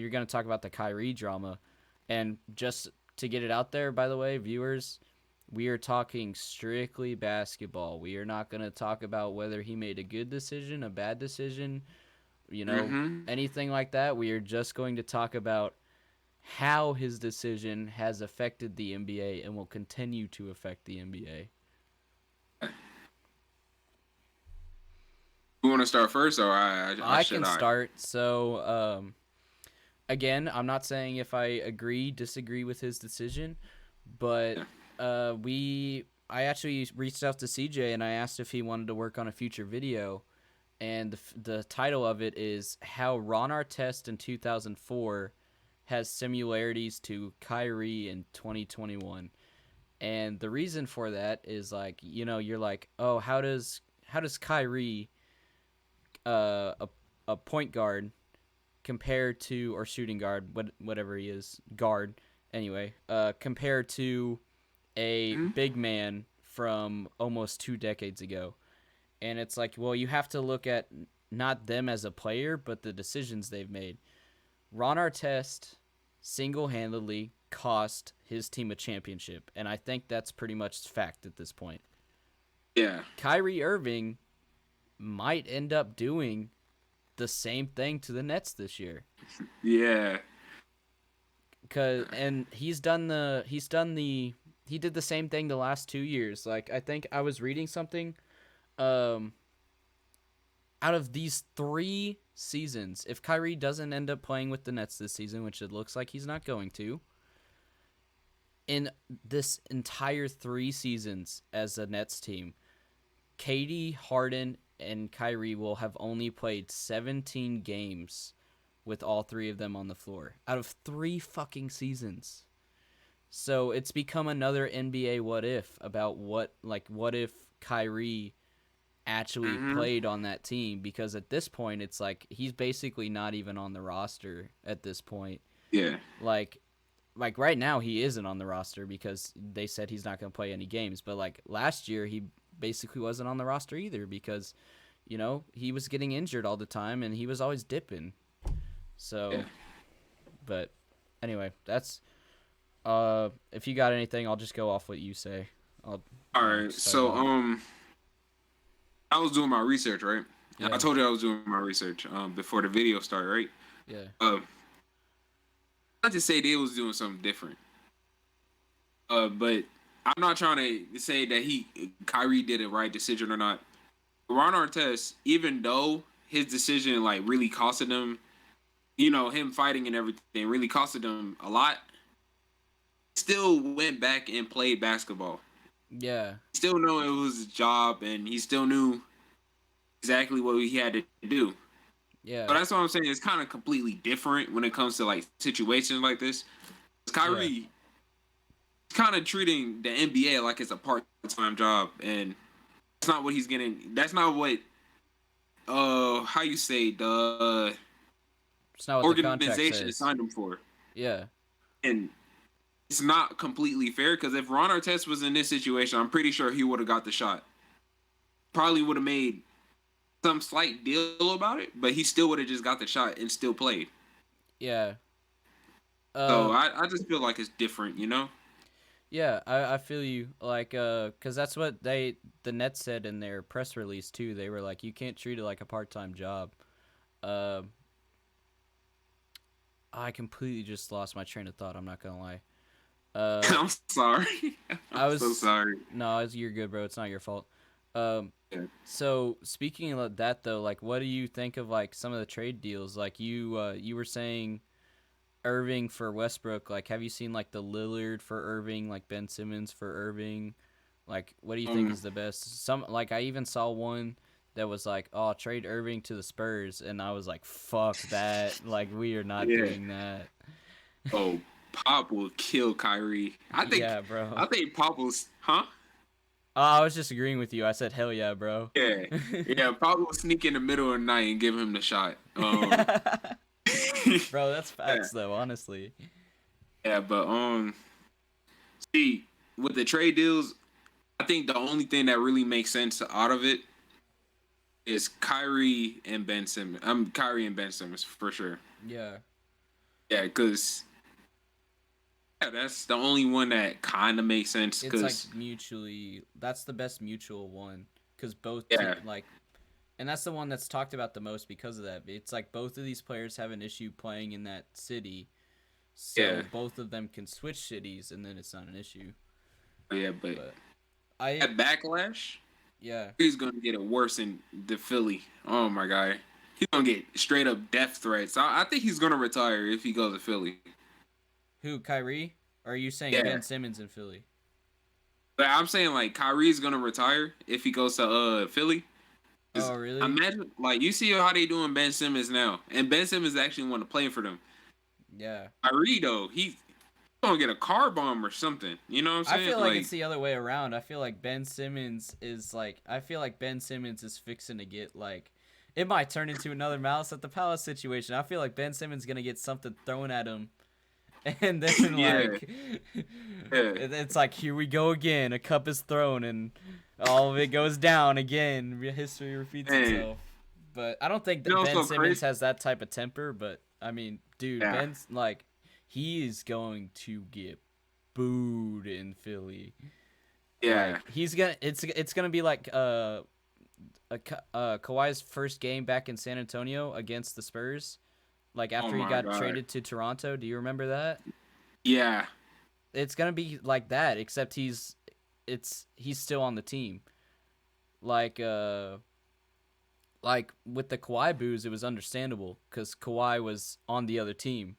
you're going to talk about the Kyrie drama, and just to get it out there, by the way, viewers, we are talking strictly basketball. We are not going to talk about whether he made a good decision, a bad decision, Mm-hmm. anything like that. We are just going to talk about how his decision has affected the NBA and will continue to affect the NBA. You want to start first, or I I should can I? start. So, again, I'm not saying if I agree, disagree with his decision, but Yeah. I actually reached out to CJ and I asked if he wanted to work on a future video, and the title of it is How Ron Artest in 2004 has similarities to Kyrie in 2021. And the reason for that is like, you're like, oh, how does Kyrie, a point guard, compare to, or shooting guard, whatever he is, guard anyway, compare to a Mm-hmm. big man from almost 2 decades ago. And it's like, well, you have to look at not them as a player, but the decisions they've made. Ron Artest single-handedly cost his team a championship, and I think that's pretty much fact at this point. Yeah. Kyrie Irving might end up doing the same thing to the Nets this year. Yeah. And he did the same thing the last 2 years. Like, I think I was reading something. Um, Out of these 3 seasons, if Kyrie doesn't end up playing with the Nets this season, which it looks like he's not going to, in this entire 3 seasons as a Nets team, Katie, Harden, and Kyrie will have only played 17 games with all 3 of them on the floor out of 3 fucking seasons. So it's become another NBA what if about what if Kyrie actually Mm-hmm. played on that team, because at this point it's like he's basically not even on the roster at this point. Yeah. Like right now he isn't on the roster because they said he's not going to play any games, but like last year he basically wasn't on the roster either because he was getting injured all the time and he was always dipping. So, Yeah. but anyway, that's if you got anything, I'll just go off what you say. I'll All right. start it So off. I was doing my research, right? I Yeah. told you I was doing my research before the video started, right? Yeah. Uh, not to say they was doing something different. But I'm not trying to say that Kyrie did a right decision or not. Ron Artest, even though his decision like really costed him, him fighting and everything really costed him a lot, still went back and played basketball. Yeah. He still knew it was his job, and he still knew exactly what he had to do. So Yeah. that's what I'm saying. It's kind of completely different when it comes to like situations like this. Yeah. Kyrie is kind of treating the NBA like it's a part-time job, and that's not what he's getting. That's not what how you say the It's not what the contract organization says. signed him for, Yeah. and it's not completely fair because if Ron Artest was in this situation, I'm pretty sure he would have got the shot. Probably would have made some slight deal about it, but he still would have just got the shot and still played. Yeah. So Uh I just feel like it's different. yeah, I feel you. Like cuz that's what the Nets said in their press release too. They were like, you can't treat it like a part-time job. Uh I completely just lost my train of thought, I'm not going to lie. Uh I'm sorry. I'm I so was sorry. No, you're good, bro. It's not your fault. Yeah. So speaking of that though, like what do you think of like some of the trade deals? Like you were saying Irving for Westbrook. Like, have you seen like the Lillard for Irving, like Ben Simmons for Irving? Like, what do you think Um. is the best? Some like I even saw one that was like, "Oh, trade Irving to the Spurs," and I was like, "Fuck that! Like, we are not Yeah. doing that." Oh, Pop will kill Kyrie. I think. Yeah, bro. I think Pop will. Huh? Oh, I was just agreeing with you. I said, "Hell yeah, bro." Yeah. Yeah. Pop will sneak in the middle of the night and give him the shot. Bro, that's Yeah. facts though. Honestly. Yeah. But see, with the trade deals, I think the only thing that really makes sense out of it is Kyrie and Ben Simmons. Kyrie and Ben Simmons for sure. Yeah. Yeah, because that's the only one that kind of makes sense. It's like Because mutually, that's the best mutual one because yeah, like, and that's the one that's talked about the most because of that. It's like both of these players have an issue playing in that city, yeah, so both of them can switch cities, and then it's not an issue. yeah. But But I, that backlash, yeah, he's gonna get it worse in the Philly. Oh my god, he's gonna get straight up death threats. I think he's gonna retire if he goes to Philly. who Kyrie? Or are you saying Yeah, Ben Simmons in Philly? but I'm saying like Kyrie's gonna retire if he goes to Philly. Cause Oh, really? imagine like you see how they doing Ben Simmons now, and Ben Simmons actually want to play for them. Yeah. Kyrie though, he's gonna get a car bomb or something. You know what I'm I saying? feel like it's Like the other way around. I feel like Ben Simmons is like I feel like Ben Simmons is fixing to get like it might turn into another Malice at the Palace situation. I feel like Ben Simmons gonna get something thrown at him, and then yeah, like yeah. it's like here we go again. A cup is thrown, and all of it goes down again. History repeats Man, itself. But I don't think you that know Ben so Simmons crazy? has that type of temper. But I mean, dude, Yeah, Ben's like he is going to get booed in Philly. yeah, Like it's gonna be like Kawhi's first game back in San Antonio against the Spurs, like oh after he my got god, traded to Toronto. Do you remember that? yeah, It's gonna be like that, except he's still on the team. Like like with the Kawhi boos, it was understandable because Kawhi was on the other team.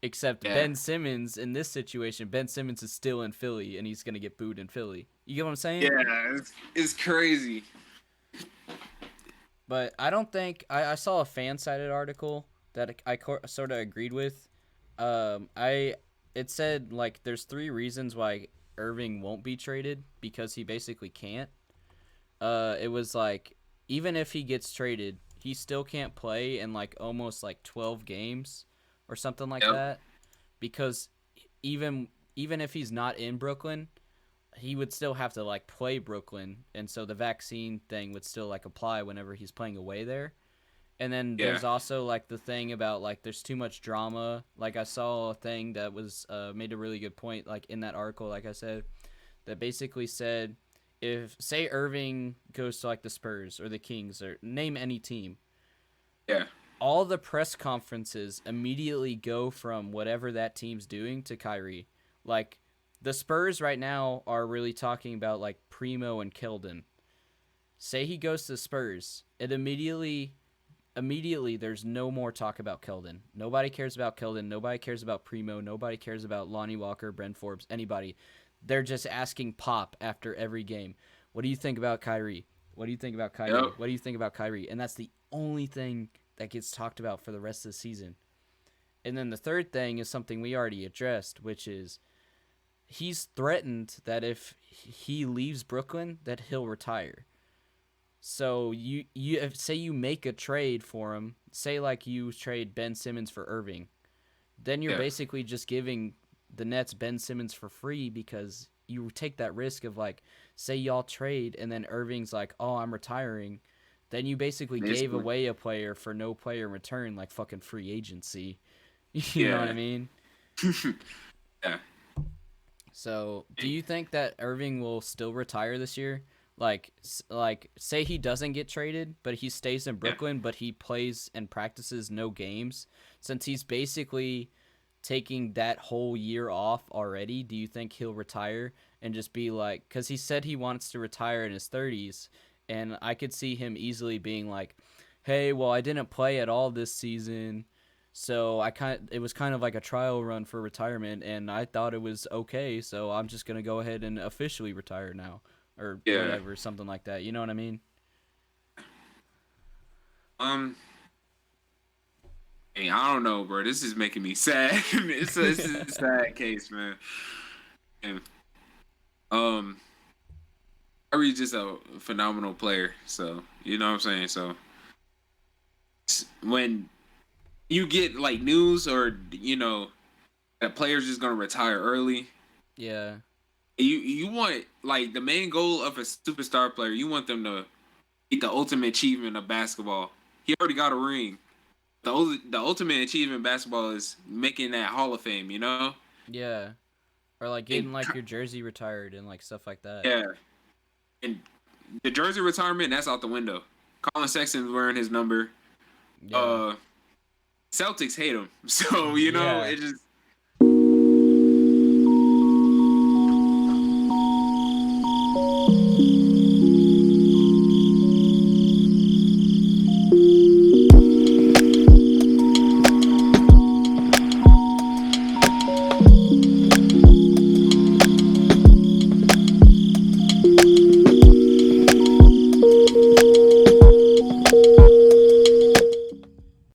Except yeah, Ben Simmons in this situation, Ben Simmons is still in Philly and he's gonna get booed in Philly. You get what I'm saying? yeah. It's crazy. But I don't think I saw a fan sided article that sort of agreed with. I it said like there's three reasons why Irving won't be traded because he basically can't. It was like even if he gets traded, he still can't play in like almost like 12 games or something like Yep. that because even even if he's not in Brooklyn, he would still have to like play Brooklyn, and so the vaccine thing would still like apply whenever he's playing away there. And then Yeah. there's also like the thing about like there's too much drama. Like I saw a thing that was made a really good point like in that article, like I said, that basically said if say Irving goes to like the Spurs or the Kings or name any team, Yeah. all the press conferences immediately go from whatever that team's doing to Kyrie. Like the Spurs right now are really talking about like Primo and Keldon. Say he goes to the Spurs, it immediately there's no more talk about Keldon. Nobody cares about Keldon. Nobody cares about Primo. Nobody cares about Lonnie Walker, Brent Forbes, anybody. They're just asking Pop after every game. What do you think about Kyrie? What do you think about Kyrie? Yep. What do you think about Kyrie? And that's the only thing that gets talked about for the rest of the season. And then the third thing is something we already addressed, which is he's threatened that if he leaves Brooklyn, that he'll retire. So you if, say you make a trade for him, say like you trade Ben Simmons for Irving, then you're Yeah. basically just giving the Nets Ben Simmons for free because you take that risk of like say y'all trade and then Irving's like, "Oh, I'm retiring." Then you basically gave Basically. away a player for no player in return like fucking free agency. You know what I Yeah. mean? Yeah. So, do you think that Irving will still retire this year? Like, say he doesn't get traded, but he stays in Yeah. Brooklyn, but he plays and practices no games. Since he's basically taking that whole year off already, do you think he'll retire and just be like, because he said he wants to retire in his 30s, and I could see him easily being like, hey, well, I didn't play at all this season. So it was kind of like a trial run for retirement, and I thought it was okay. So I'm just gonna go ahead and officially retire now, or Yeah. whatever, something like that. You know what I mean? Um. Hey, I don't know, bro. This is making me sad. It's a sad case, man. And, um, Kyrie's just a phenomenal player. So you know what I'm saying. So when you get like news or that player's just gonna retire early, Yeah, you want like the main goal of a superstar player. You want them to get the ultimate achievement of basketball. He already got a ring. The ultimate achievement in basketball is making that Hall of Fame, you know? Yeah. Or like And getting like your jersey retired and like stuff like that. yeah, and the jersey retirement, that's out the window. Colin Sexton's wearing his number. Yeah. Uh, Celtics hate him, so you know Yeah. it just